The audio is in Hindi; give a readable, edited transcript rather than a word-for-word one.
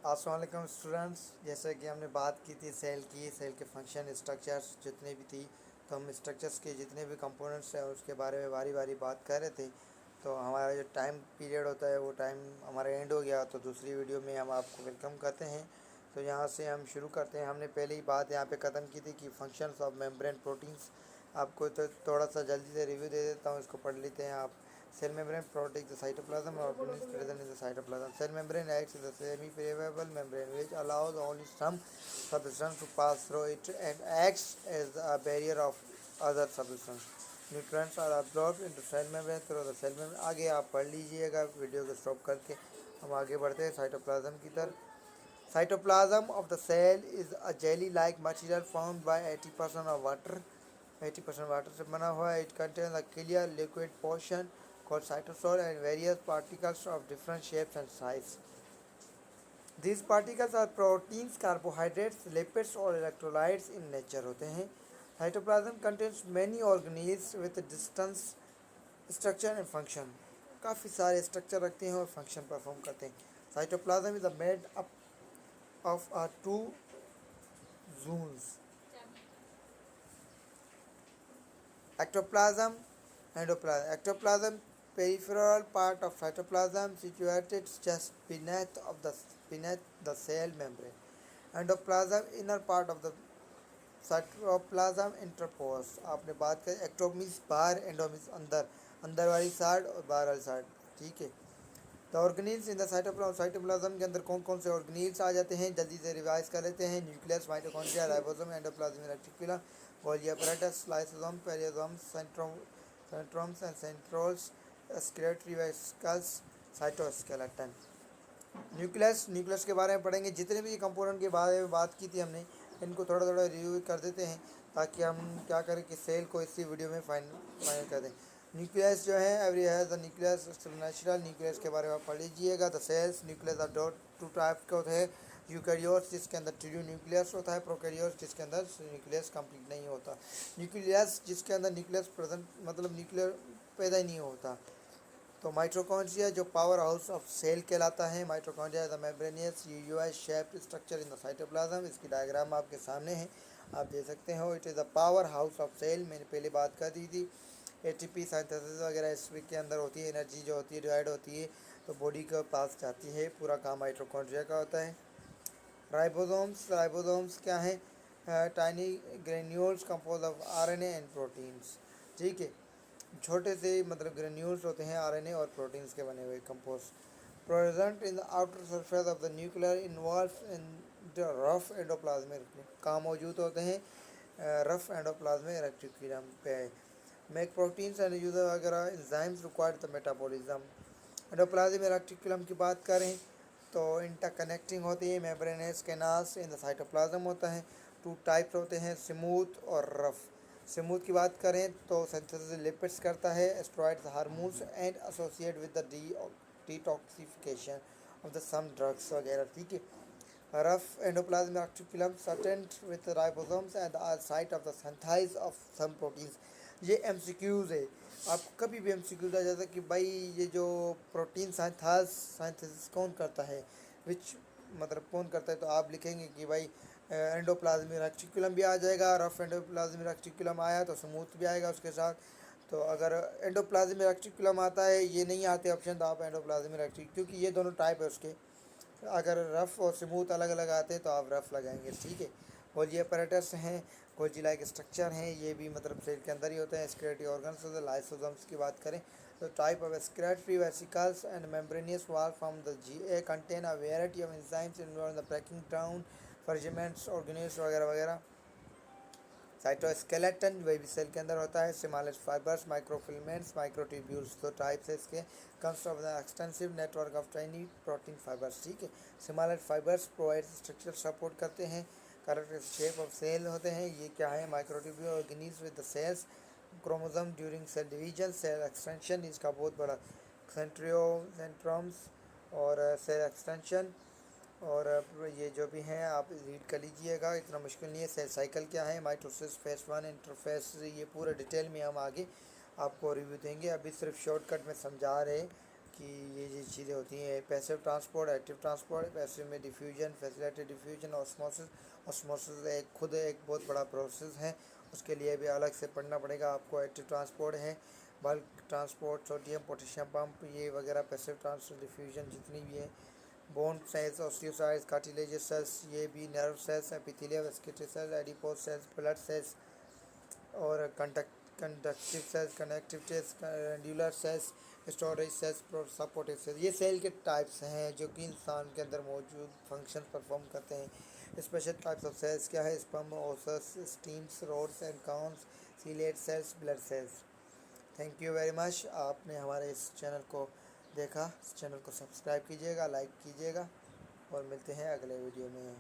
अस्सलाम वालेकुम स्टूडेंट्स। जैसे कि हमने बात की थी सेल की, सेल के फंक्शन स्ट्रक्चर्स जितने भी थी, तो हम स्ट्रक्चर्स के जितने भी कंपोनेंट्स हैं उसके बारे में बारी बारी बात कर रहे थे। तो हमारा जो टाइम पीरियड होता है वो टाइम हमारा एंड हो गया, तो दूसरी वीडियो में हम आपको वेलकम करते हैं। तो यहाँ से हम शुरू करते हैं। हमने पहले ही बात यहाँ पे ख़त्म की थी कि फंक्शंस ऑफ मेम्ब्रेन प्रोटीन्स। आपको तो थोड़ा सा जल्दी से रिव्यू दे देता हूँ, इसको पढ़ लेते हैं आप। Cell membrane protects the cytoplasm or is present in the cytoplasm. Cell membrane acts as a semi-permeable membrane which allows only some substance to pass through it and acts as a barrier of other substance. Nutrients are absorbed into cell membrane through the cell membrane. आगे आप पढ़ लीजिएगा वीडियो को स्टॉप करके। हम आगे बढ़ते हैं साइटोप्लाज्म की तरफ। Cytoplasm of the cell is a jelly-like material formed by 80% of water. 80% water से बना हुआ है. It contains a clear liquid portion called cytosol and various particles of different shapes and size. These particles are proteins, carbohydrates, lipids और electrolytes in nature होते हैं. Cytoplasm contains many organelles with distinct structure and function. काफ़ी सारे स्ट्रक्चर रखते हैं और फंक्शन परफॉर्म करते हैं. Cytoplasm is made up of two zones: ectoplasm, endoplasm. Ectoplasm, peripheral part of cytoplasm situated just beneath the cell membrane. Endoplasm, inner part of the cytoplasm interpose. आपने बात करी एक्टो मीन्स बाहर, एंडो मीन्स अंदर, अंदर वाली साइड और बाहर वाली साइड. ठीक है. The organelles in the cytoplasm के अंदर कौन कौन से ऑर्गेनील्स आ जाते हैं, जल्दी से रिवाइज कर लेते हैं. Nucleus, mitochondria, ribosome, endoplasmic reticulum, Golgi apparatus, lysosome, peroxisome, centrosomes and centrioles, excretory vesicles, cytoskeleton. Nucleus, nucleus के बारे में पढ़ेंगे. जितने भी कंपोनेंट के बारे में बात की थी हमने, इनको थोड़ा थोड़ा रिव्यू कर देते हैं ताकि हम क्या करें कि सेल को इसी वीडियो में फाइनल कर दें. न्यूक्लियस जो है, एवरी है द न्यूक्लियस नेचुरल न्यूक्लियस के बारे में आप पढ़ लीजिएगा. The cells nucleus are two type के होते हैं. यूकैरियोट्स जिसके अंदर ट्रियो न्यूक्लियस होता है, प्रोकैरियोट्स जिसके अंदर न्यूक्लियस कंप्लीट नहीं होता. न्यूक्लियस जिसके अंदर न्यूक्लियस प्रेजेंट मतलब न्यूक्लियर पैदा ही नहीं होता. तो माइटोकॉन्ड्रिया जो पावर हाउस ऑफ सेल कहलाता है. Mitochondria the membranous US shaped structure in the cytoplasm. इसकी डायग्राम आपके सामने है, आप देख सकते हो. It is the power house of cell. मैंने पहले बात कर दी थी. एटीपी सिंथेसिस वगैरह इसके अंदर होती है. एनर्जी जो होती है डिवाइड होती है तो बॉडी के पास जाती है. पूरा काम माइटोकॉन्ड्रिया का होता है. राइबोसोम्स, राइबोसोम्स क्या है? Tiny granules compose of RNA and proteins. ठीक है. छोटे से मतलब ग्रेन्यूल्स होते हैं आरएनए और प्रोटीन्स के बने हुए compost. Present in the outer surface of the nuclear involve in the rough endoplasmic. कहाँ मौजूद होते हैं? रफ एंडोप्लाज्मिक रेटिकुलम पे. मेक प्रोटीन्स एंड यूजर वगैरह enzymes required the metabolism. Endoplasmic reticulum की बात करें तो इंटरकनेक्टिंग होती है. Membranes canals in the cytoplasm होता है. टू टाइप्स होते हैं, स्मूथ और रफ. स्मूथ की बात करें तो सिंथेसिस लिपिड्स करता है, steroids, hormones and associate with the detoxification of the some drugs वगैरह. ठीक है. Rough endoplasmic reticulum studded with ribosomes and the site of the synthesis of some proteins. ये एमसीक्यूज़ है. आप कभी भी एमसीक्यूज़ आ जाता है कि भाई ये जो प्रोटीन साइंथेसिस कौन करता है, विच मतलब कौन करता है, तो आप लिखेंगे कि भाई एंडोप्लाज्मिक रेटिकुलम भी आ जाएगा. रफ एंडोप्लाज्मिक रेटिकुलम आया तो स्मूथ भी आएगा उसके साथ. तो अगर एंडोप्लाज्मिक रेटिकुलम आता है, ये नहीं आते ऑप्शन, तो आप एंडोप्लाज्मिक रेटिकुलम, क्योंकि ये दोनों टाइप है उसके, अगर रफ़ और स्मूथ अलग अलग आते हैं तो आप रफ़ लगाएंगे. ठीक है. गोल्गी अपैरेटस हैं, गोल्जी लाइक स्ट्रक्चर हैं, ये भी मतलब सेल के अंदर ही होते हैं. एक्सक्रीटरी ऑर्गन्स होते हैं. लाइसोसोम्स की बात करें तो type of excretory vesicles and membranous wall from the GA contain a variety of enzymes involve the breaking down fragments organelles वगैरह वगैरह. साइटोस्केलेटन वही भी सेल के अंदर होता है. सिमालेस फाइबर्स, माइक्रोफिलामेंट्स, माइक्रोट्यूब्यूल्स, दो टाइप्स है इसके. Consist of the extensive network of tiny protein fibres. ठीक है. सिमालेस फाइबर्स प्रोवाइड स्ट्रक्चर सपोर्ट करते हैं. करेक्ट शेप ऑफ सेल होते हैं. ये क्या है? Microtubule organise with the cells chromosome during cell division. Cell extension इसका बहुत बड़ा सेंट्रोम्स और सेल एक्सटेंशन. और ये जो भी हैं आप रीड कर लीजिएगा, इतना मुश्किल नहीं है. सेल साइकिल क्या है? माइटोसिस, फेस वन, इंटरफेस, ये पूरे डिटेल में हम आगे आपको रिव्यू देंगे. अभी सिर्फ शॉर्टकट में समझा रहे कि ये चीज़ें होती हैं। Passive transport, active transport. Passive में diffusion, facilitated diffusion, osmosis. Osmosis खुद एक बहुत बड़ा प्रोसेस है, उसके लिए भी अलग से पढ़ना पड़ेगा आपको। एक्टिव ट्रांसपोर्ट है bulk transport, sodium potassium pump, ये वगैरह पैसिव ट्रांसपोर्ट डिफ्यूजन जितनी भी है। Bone cells, osteocytes, cartilages cells, ये भी nerve cells, epithelial vascular cells, adipose cells, blood cells और conductive cells, connective cells, radicular cells, storage cells, supportive cells. ये सेल के टाइप्स हैं जो कि इंसान के अंदर मौजूद फंक्शन परफॉर्म करते हैं। स्पेशल टाइप्स ऑफ सेल्स क्या है? स्पर्म, ओसस, स्टीम्स, rods and cones, ciliated cells, blood cells. Thank you very much, आपने हमारे इस चैनल को देखा। इस चैनल को सब्सक्राइब कीजिएगा, लाइक कीजिएगा और मिलते हैं अगले वीडियो में।